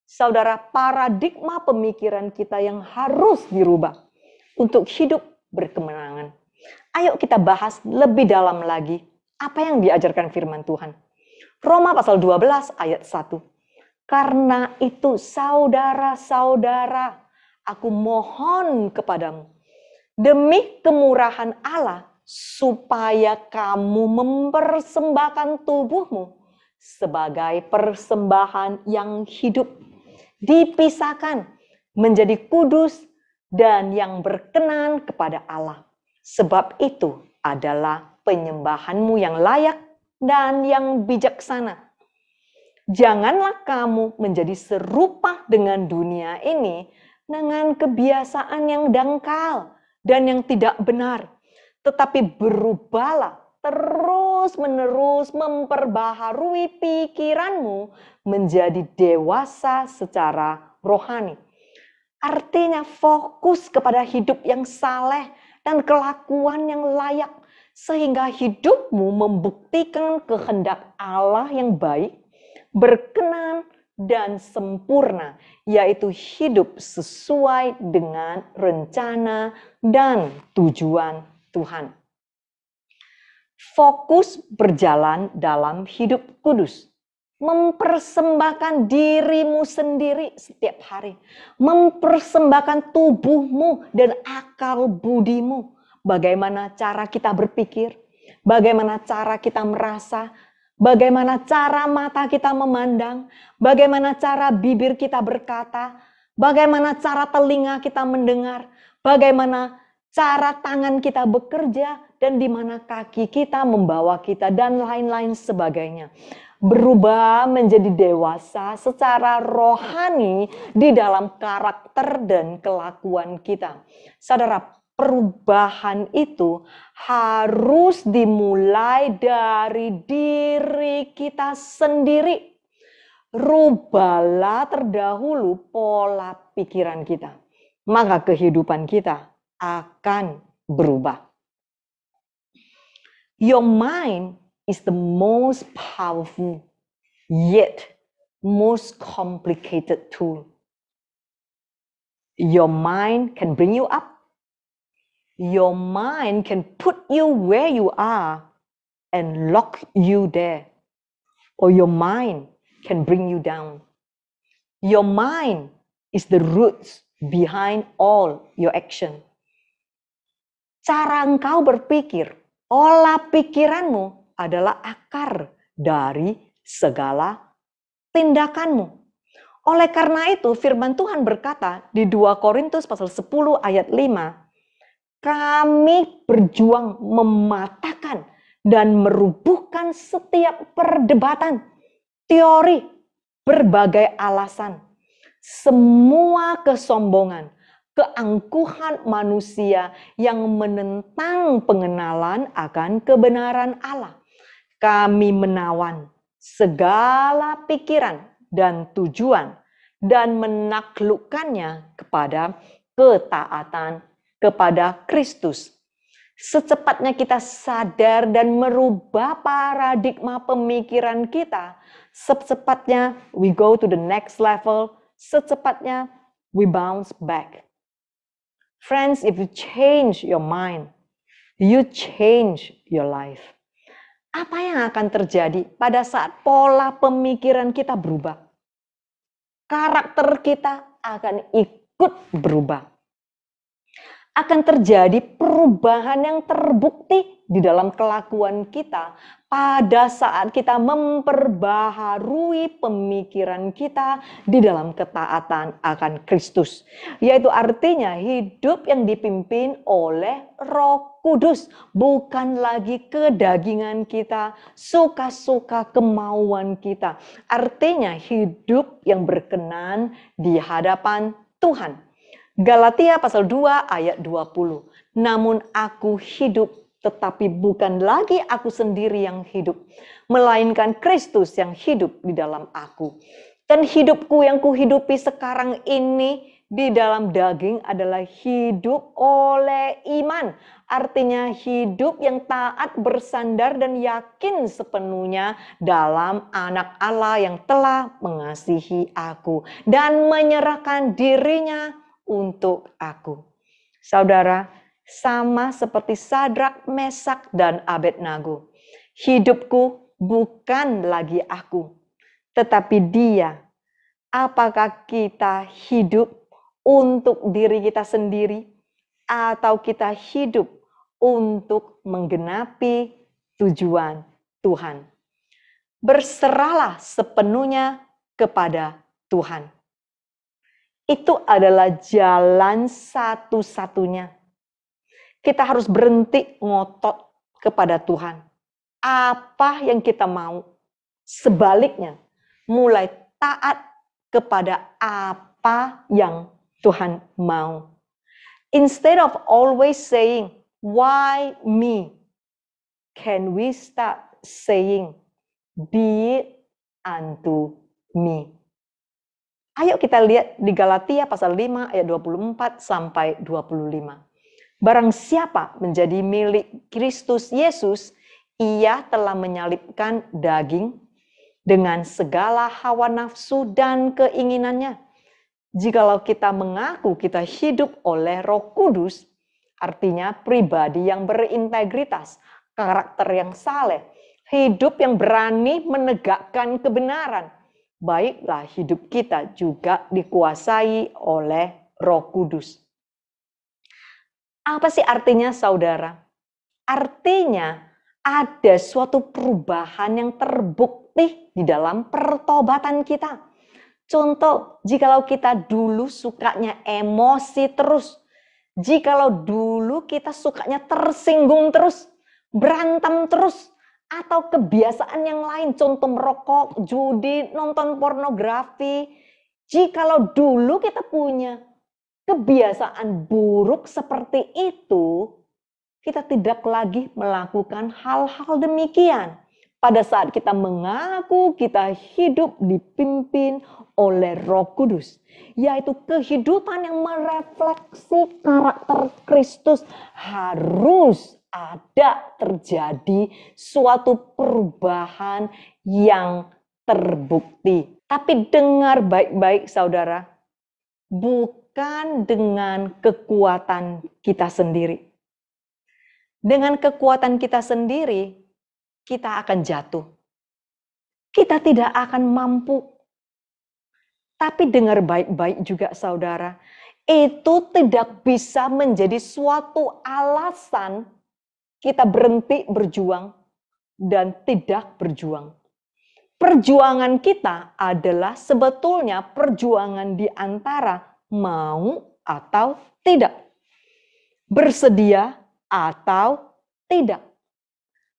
[SPEAKER 4] Saudara, paradigma pemikiran kita yang harus dirubah untuk hidup berkemenangan. Ayo kita bahas lebih dalam lagi apa yang diajarkan firman Tuhan. Roma pasal 12 ayat 1. Karena itu saudara-saudara, aku mohon kepadamu, demi kemurahan Allah, supaya kamu mempersembahkan tubuhmu sebagai persembahan yang hidup, dipisahkan menjadi kudus dan yang berkenan kepada Allah. Sebab itu adalah penyembahanmu yang layak dan yang bijaksana. Janganlah kamu menjadi serupa dengan dunia ini dengan kebiasaan yang dangkal dan yang tidak benar, tetapi berubahlah terus-menerus memperbaharui pikiranmu menjadi dewasa secara rohani. Artinya fokus kepada hidup yang saleh dan kelakuan yang layak, sehingga hidupmu membuktikan kehendak Allah yang baik, berkenan dan sempurna, yaitu hidup sesuai dengan rencana dan tujuan Tuhan. Fokus berjalan dalam hidup kudus. Mempersembahkan dirimu sendiri setiap hari. Mempersembahkan tubuhmu dan akal budimu. Bagaimana cara kita berpikir, bagaimana cara kita merasa, bagaimana cara mata kita memandang, bagaimana cara bibir kita berkata, bagaimana cara telinga kita mendengar, bagaimana cara tangan kita bekerja, dan di mana kaki kita membawa kita, dan lain-lain sebagainya. Berubah menjadi dewasa secara rohani di dalam karakter dan kelakuan kita. Saudara, perubahan itu harus dimulai dari diri kita sendiri. Rubahlah terdahulu pola pikiran kita, maka kehidupan kita akan berubah. Your mind is the most powerful yet most complicated tool. Your mind can bring you up. Your mind can put you where you are and lock you there. Or your mind can bring you down. Your mind is the roots behind all your action. Cara engkau berpikir, olah pikiranmu adalah akar dari segala tindakanmu. Oleh karena itu firman Tuhan berkata di 2 Korintus pasal 10 ayat 5, kami berjuang mematahkan dan merubuhkan setiap perdebatan, teori, berbagai alasan, semua kesombongan, keangkuhan manusia yang menentang pengenalan akan kebenaran Allah. Kami menawan segala pikiran dan tujuan dan menaklukkannya kepada ketaatan kepada Kristus. Secepatnya kita sadar dan merubah paradigma pemikiran kita, secepatnya we go to the next level, secepatnya we bounce back. Friends, if you change your mind, you change your life. Apa yang akan terjadi pada saat pola pemikiran kita berubah? Karakter kita akan ikut berubah. Akan terjadi perubahan yang terbukti di dalam kelakuan kita pada saat kita memperbaharui pemikiran kita di dalam ketaatan akan Kristus. Yaitu artinya hidup yang dipimpin oleh Roh Kudus, bukan lagi kedagingan kita, suka-suka kemauan kita. Artinya hidup yang berkenan di hadapan Tuhan. Galatia pasal 2 ayat 20. Namun aku hidup, tetapi bukan lagi aku sendiri yang hidup, melainkan Kristus yang hidup di dalam aku. Dan hidupku yang kuhidupi sekarang ini di dalam daging adalah hidup oleh iman. Artinya hidup yang taat, bersandar dan yakin sepenuhnya dalam Anak Allah yang telah mengasihi aku dan menyerahkan dirinya untuk aku. Saudara, sama seperti Sadrak, Mesak, dan Abednego, hidupku bukan lagi aku, tetapi Dia. Apakah kita hidup untuk diri kita sendiri, atau kita hidup untuk menggenapi tujuan Tuhan? Berserahlah sepenuhnya kepada Tuhan. Itu adalah jalan satu-satunya. Kita harus berhenti ngotot kepada Tuhan. Apa yang kita mau. Sebaliknya, mulai taat kepada apa yang Tuhan mau. Instead of always saying, why me? Can we start saying, be it unto me? Ayo kita lihat di Galatia pasal 5 ayat 24 sampai 25. Barang siapa menjadi milik Kristus Yesus, ia telah menyalibkan daging dengan segala hawa nafsu dan keinginannya. Jikalau kita mengaku kita hidup oleh Roh Kudus, artinya pribadi yang berintegritas, karakter yang saleh, hidup yang berani menegakkan kebenaran, baiklah hidup kita juga dikuasai oleh Roh Kudus. Apa sih artinya, saudara? Artinya ada suatu perubahan yang terbukti di dalam pertobatan kita. Contoh, jikalau kita dulu sukanya emosi terus, jikalau dulu kita sukanya tersinggung terus, berantem terus, atau kebiasaan yang lain, contoh merokok, judi, nonton pornografi. Jikalau dulu kita punya kebiasaan buruk seperti itu, kita tidak lagi melakukan hal-hal demikian. Pada saat kita mengaku kita hidup dipimpin oleh Roh Kudus, yaitu kehidupan yang merefleksi karakter Kristus, harus ada terjadi suatu perubahan yang terbukti. Tapi dengar baik-baik, saudara, bukan dengan kekuatan kita sendiri. Dengan kekuatan kita sendiri, kita akan jatuh. Kita tidak akan mampu. Tapi dengar baik-baik juga, saudara, itu tidak bisa menjadi suatu alasan kita berhenti berjuang dan tidak berjuang. Perjuangan kita adalah sebetulnya perjuangan di antara mau atau tidak, bersedia atau tidak.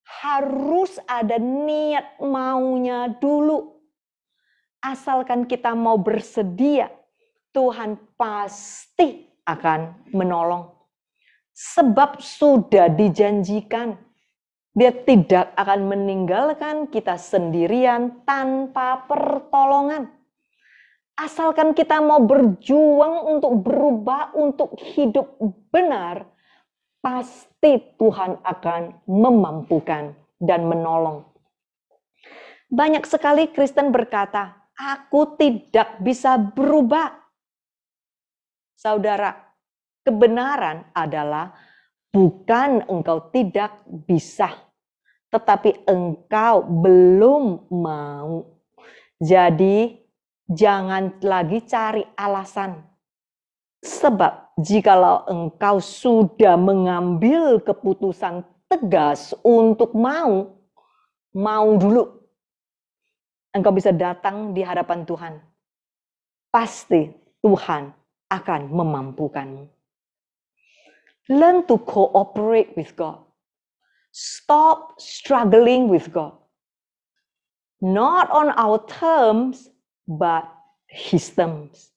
[SPEAKER 4] Harus ada niat maunya dulu. Asalkan kita mau bersedia, Tuhan pasti akan menolong. Sebab sudah dijanjikan, Dia tidak akan meninggalkan kita sendirian tanpa pertolongan. Asalkan kita mau berjuang untuk berubah, untuk hidup benar, pasti Tuhan akan memampukan dan menolong. Banyak sekali Kristen berkata, aku tidak bisa berubah. Saudara, kebenaran adalah bukan engkau tidak bisa, tetapi engkau belum mau. Jadi jangan lagi cari alasan. Sebab jikalau engkau sudah mengambil keputusan tegas untuk mau dulu, engkau bisa datang di hadapan Tuhan. Pasti Tuhan akan memampukanmu. Learn to cooperate with God. Stop struggling with God. Not on our terms, but His terms.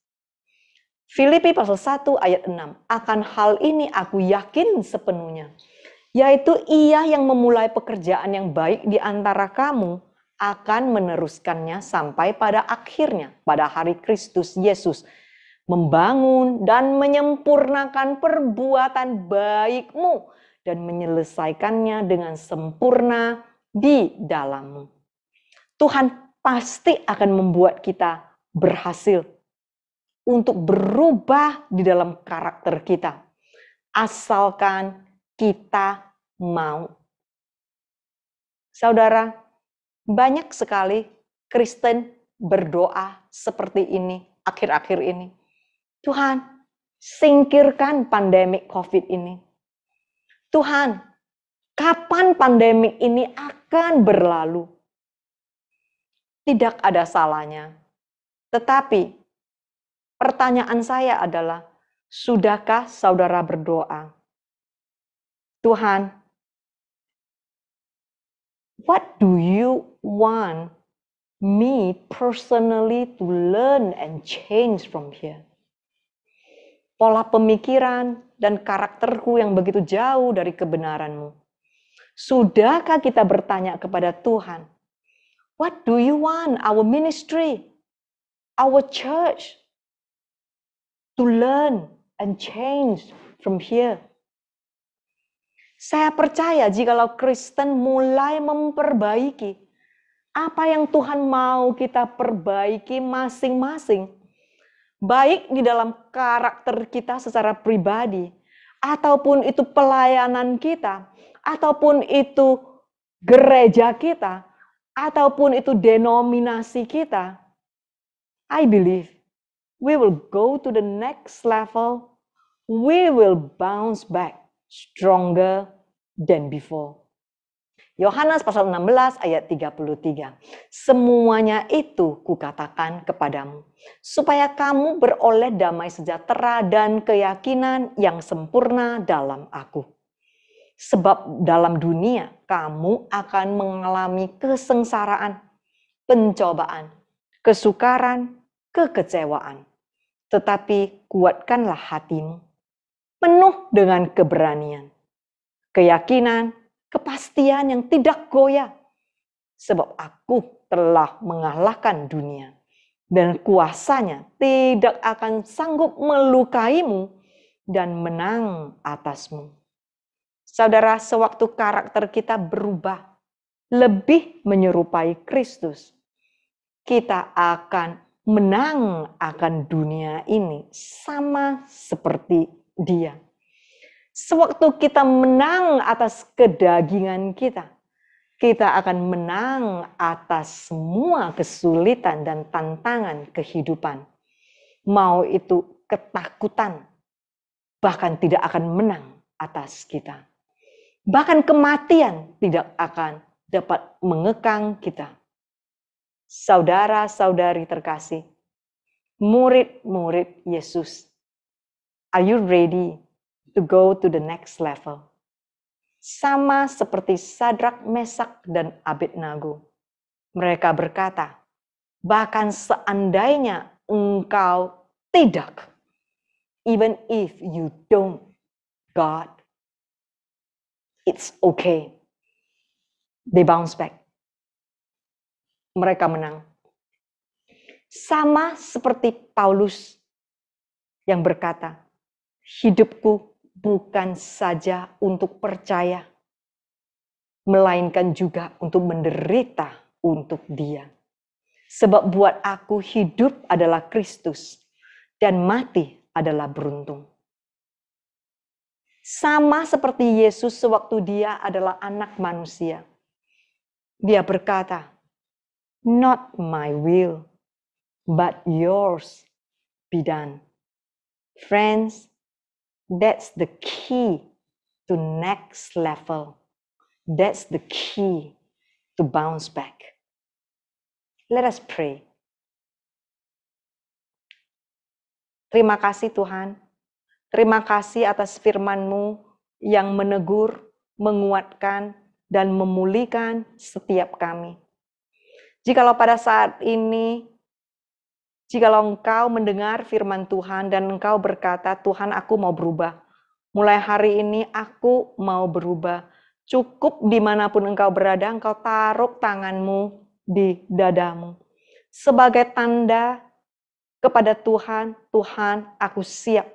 [SPEAKER 4] Filipi pasal 1 ayat 6. Akan hal ini aku yakin sepenuhnya, yaitu Ia yang memulai pekerjaan yang baik di antara kamu akan meneruskannya sampai pada akhirnya, pada hari Kristus Yesus, membangun dan menyempurnakan perbuatan baikmu dan menyelesaikannya dengan sempurna di dalammu. Tuhan pasti akan membuat kita berhasil untuk berubah di dalam karakter kita, asalkan kita mau. Saudara, banyak sekali Kristen berdoa seperti ini akhir-akhir ini. Tuhan, singkirkan pandemik COVID ini. Tuhan, kapan pandemik ini akan berlalu? Tidak ada salahnya. Tetapi pertanyaan saya adalah, sudahkah saudara berdoa? Tuhan, what do you want me personally to learn and change from here? Pola pemikiran dan karakterku yang begitu jauh dari kebenaran-Mu. Sudahkah kita bertanya kepada Tuhan, what do you want our ministry, our church to learn and change from here? Saya percaya jikalau Kristen mulai memperbaiki apa yang Tuhan mau kita perbaiki masing-masing, baik di dalam karakter kita secara pribadi, ataupun itu pelayanan kita, ataupun itu gereja kita, ataupun itu denominasi kita, I believe we will go to the next level. We will bounce back stronger than before. Yohanes pasal 16 ayat 33. Semuanya itu kukatakan kepadamu, supaya kamu beroleh damai sejahtera dan keyakinan yang sempurna dalam aku. Sebab dalam dunia kamu akan mengalami kesengsaraan, pencobaan, kesukaran, kekecewaan. Tetapi kuatkanlah hatimu, penuh dengan keberanian, keyakinan, kepastian yang tidak goyah. Sebab aku telah mengalahkan dunia, dan kuasanya tidak akan sanggup melukaimu dan menang atasmu. Saudara, sewaktu karakter kita berubah, lebih menyerupai Kristus, kita akan menang akan dunia ini sama seperti Dia. Sewaktu kita menang atas kedagingan kita, kita akan menang atas semua kesulitan dan tantangan kehidupan. Mau itu ketakutan, bahkan tidak akan menang atas kita. Bahkan kematian tidak akan dapat mengekang kita. Saudara-saudari terkasih, murid-murid Yesus, are you ready to go to the next level? Sama seperti Sadrak, Mesak, dan Abednego. Mereka berkata, bahkan seandainya engkau tidak, even if you don't, God, it's okay. They bounce back. Mereka menang. Sama seperti Paulus yang berkata, hidupku bukan saja untuk percaya, melainkan juga untuk menderita untuk Dia. Sebab buat aku hidup adalah Kristus dan mati adalah beruntung. Sama seperti Yesus sewaktu Dia adalah anak manusia. Dia berkata, not my will, but yours be done. Friends, that's the key to next level. That's the key to bounce back. Let us pray. Terima kasih Tuhan. Terima kasih atas firman-Mu yang menegur, menguatkan, dan memulihkan setiap kami. Jikalau pada saat ini, jikalau Engkau mendengar firman Tuhan dan Engkau berkata, Tuhan aku mau berubah. Mulai hari ini aku mau berubah. Cukup dimanapun Engkau berada, Engkau taruh tangan-Mu di dadamu. Sebagai tanda kepada Tuhan, Tuhan aku siap.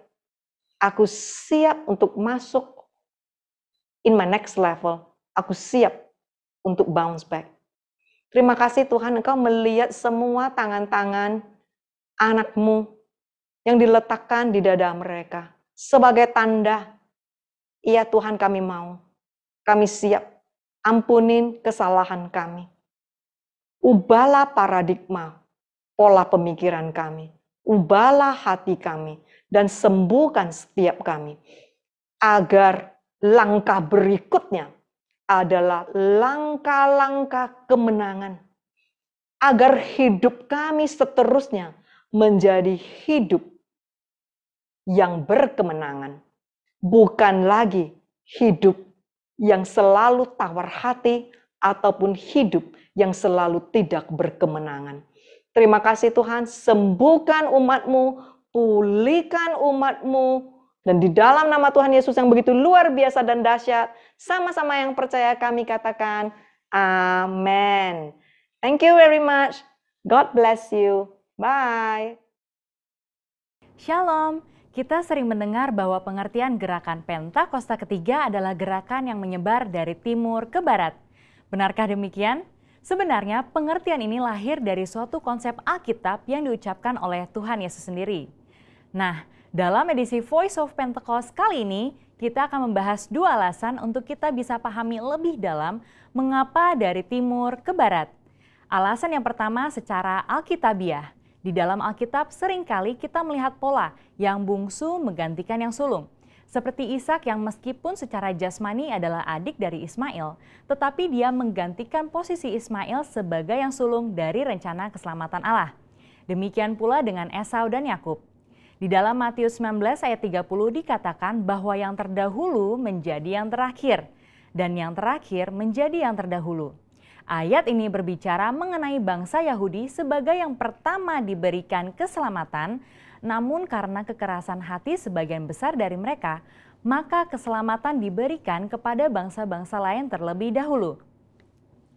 [SPEAKER 4] Aku siap untuk masuk in my next level. Aku siap untuk bounce back. Terima kasih Tuhan, Engkau melihat semua tangan-tangan anak-Mu yang diletakkan di dada mereka. Sebagai tanda, iya Tuhan kami mau. Kami siap. Ampunin kesalahan kami. Ubahlah paradigma, pola pemikiran kami. Ubahlah hati kami. Dan sembuhkan setiap kami. Agar langkah berikutnya adalah langkah-langkah kemenangan. Agar hidup kami seterusnya menjadi hidup yang berkemenangan. Bukan lagi hidup yang selalu tawar hati ataupun hidup yang selalu tidak berkemenangan. Terima kasih Tuhan, sembuhkan umat-Mu, pulihkan umat-Mu, dan di dalam nama Tuhan Yesus yang begitu luar biasa dan dahsyat, sama-sama yang percaya kami katakan, amen. Thank you very much. God bless you. Bye.
[SPEAKER 5] Shalom. Kita sering mendengar bahwa pengertian gerakan Pentakosta ketiga adalah gerakan yang menyebar dari timur ke barat. Benarkah demikian? Sebenarnya pengertian ini lahir dari suatu konsep Alkitab yang diucapkan oleh Tuhan Yesus sendiri. Nah, dalam edisi Voice of Pentecost kali ini, kita akan membahas dua alasan untuk kita bisa pahami lebih dalam mengapa dari timur ke barat. Alasan yang pertama secara alkitabiah. Di dalam Alkitab seringkali kita melihat pola yang bungsu menggantikan yang sulung. Seperti Ishak yang meskipun secara jasmani adalah adik dari Ismail, tetapi dia menggantikan posisi Ismail sebagai yang sulung dari rencana keselamatan Allah. Demikian pula dengan Esau dan Yakub. Di dalam Matius 19 ayat 30 dikatakan bahwa yang terdahulu menjadi yang terakhir, dan yang terakhir menjadi yang terdahulu. Ayat ini berbicara mengenai bangsa Yahudi sebagai yang pertama diberikan keselamatan, namun karena kekerasan hati sebagian besar dari mereka, maka keselamatan diberikan kepada bangsa-bangsa lain terlebih dahulu.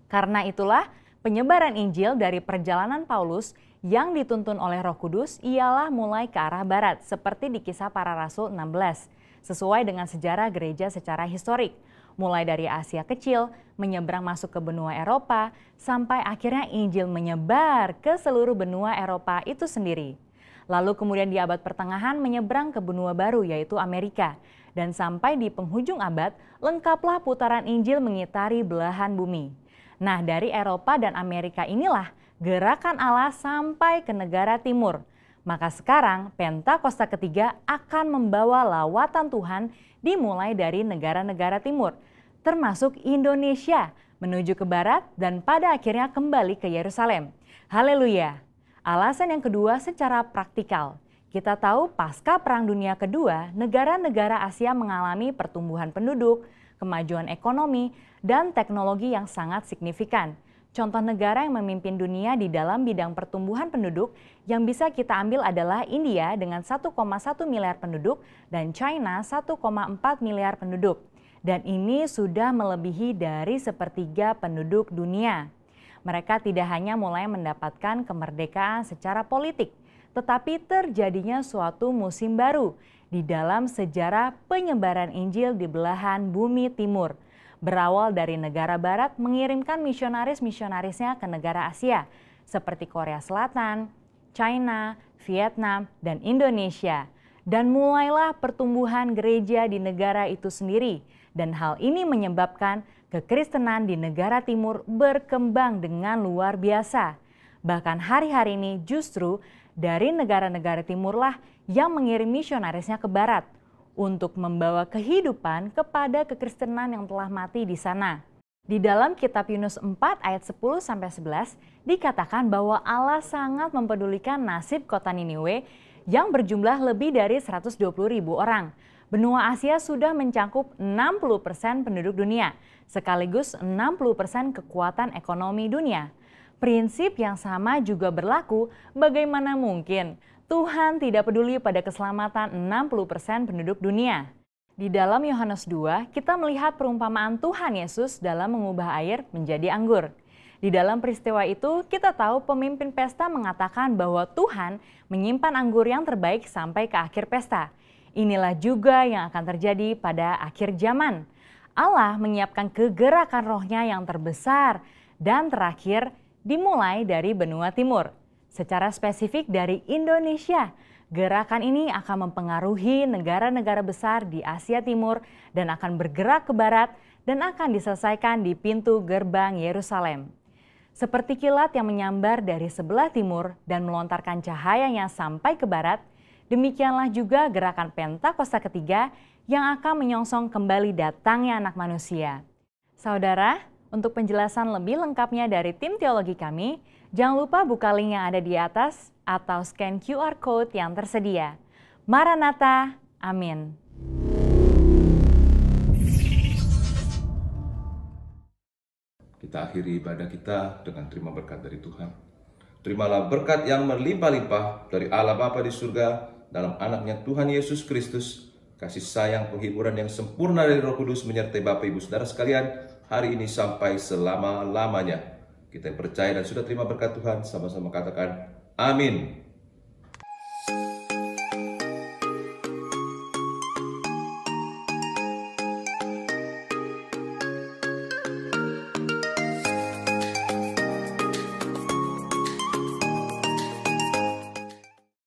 [SPEAKER 5] Karena itulah penyebaran Injil dari perjalanan Paulus yang dituntun oleh Roh Kudus ialah mulai ke arah barat, seperti di Kisah Para Rasul 16, sesuai dengan sejarah gereja secara historik. Mulai dari Asia Kecil, menyeberang masuk ke benua Eropa, sampai akhirnya Injil menyebar ke seluruh benua Eropa itu sendiri. Lalu kemudian di abad pertengahan menyeberang ke benua baru yaitu Amerika. Dan sampai di penghujung abad, lengkaplah putaran Injil mengitari belahan bumi. Nah, dari Eropa dan Amerika inilah gerakan Allah sampai ke negara timur. Maka sekarang Pentakosta ketiga akan membawa lawatan Tuhan dimulai dari negara-negara timur, termasuk Indonesia, menuju ke barat dan pada akhirnya kembali ke Yerusalem. Haleluya! Alasan yang kedua secara praktikal. Kita tahu pasca Perang Dunia Kedua, negara-negara Asia mengalami pertumbuhan penduduk, kemajuan ekonomi, dan teknologi yang sangat signifikan. Contoh negara yang memimpin dunia di dalam bidang pertumbuhan penduduk yang bisa kita ambil adalah India dengan 1,1 miliar penduduk dan China 1,4 miliar penduduk. Dan ini sudah melebihi dari sepertiga penduduk dunia. Mereka tidak hanya mulai mendapatkan kemerdekaan secara politik, tetapi terjadinya suatu musim baru di dalam sejarah penyebaran Injil di belahan bumi timur. Berawal dari negara barat mengirimkan misionaris-misionarisnya ke negara Asia, seperti Korea Selatan, China, Vietnam, dan Indonesia. Dan mulailah pertumbuhan gereja di negara itu sendiri. Dan hal ini menyebabkan kekristenan di negara timur berkembang dengan luar biasa. Bahkan hari-hari ini justru dari negara-negara timurlah yang mengirim misionarisnya ke barat untuk membawa kehidupan kepada kekristenan yang telah mati di sana. Di dalam kitab Yunus 4 ayat 10-11 dikatakan bahwa Allah sangat mempedulikan nasib kota Niniwe yang berjumlah lebih dari 120.000 orang. Benua Asia sudah mencakup 60% penduduk dunia, sekaligus 60% kekuatan ekonomi dunia. Prinsip yang sama juga berlaku, bagaimana mungkin Tuhan tidak peduli pada keselamatan 60% penduduk dunia. Di dalam Yohanes 2, kita melihat perumpamaan Tuhan Yesus dalam mengubah air menjadi anggur. Di dalam peristiwa itu, kita tahu pemimpin pesta mengatakan bahwa Tuhan menyimpan anggur yang terbaik sampai ke akhir pesta. Inilah juga yang akan terjadi pada akhir zaman. Allah menyiapkan kegerakan rohnya yang terbesar dan terakhir dimulai dari benua timur. Secara spesifik dari Indonesia, gerakan ini akan mempengaruhi negara-negara besar di Asia Timur dan akan bergerak ke barat dan akan diselesaikan di pintu gerbang Yerusalem. Seperti kilat yang menyambar dari sebelah timur dan melontarkan cahayanya sampai ke barat, demikianlah juga gerakan Pentakosta ketiga yang akan menyongsong kembali datangnya Anak Manusia. Saudara, untuk penjelasan lebih lengkapnya dari tim teologi kami, jangan lupa buka link yang ada di atas atau scan QR Code yang tersedia. Maranatha, amin.
[SPEAKER 6] Kita akhiri ibadah kita dengan terima berkat dari Tuhan. Terimalah berkat yang berlimpah-limpah dari Allah Bapa di surga dalam anaknya Tuhan Yesus Kristus, kasih sayang penghiburan yang sempurna dari Roh Kudus menyertai Bapak Ibu Saudara sekalian hari ini sampai selama-lamanya. Kita yang percaya dan sudah terima berkat Tuhan sama-sama katakan amin.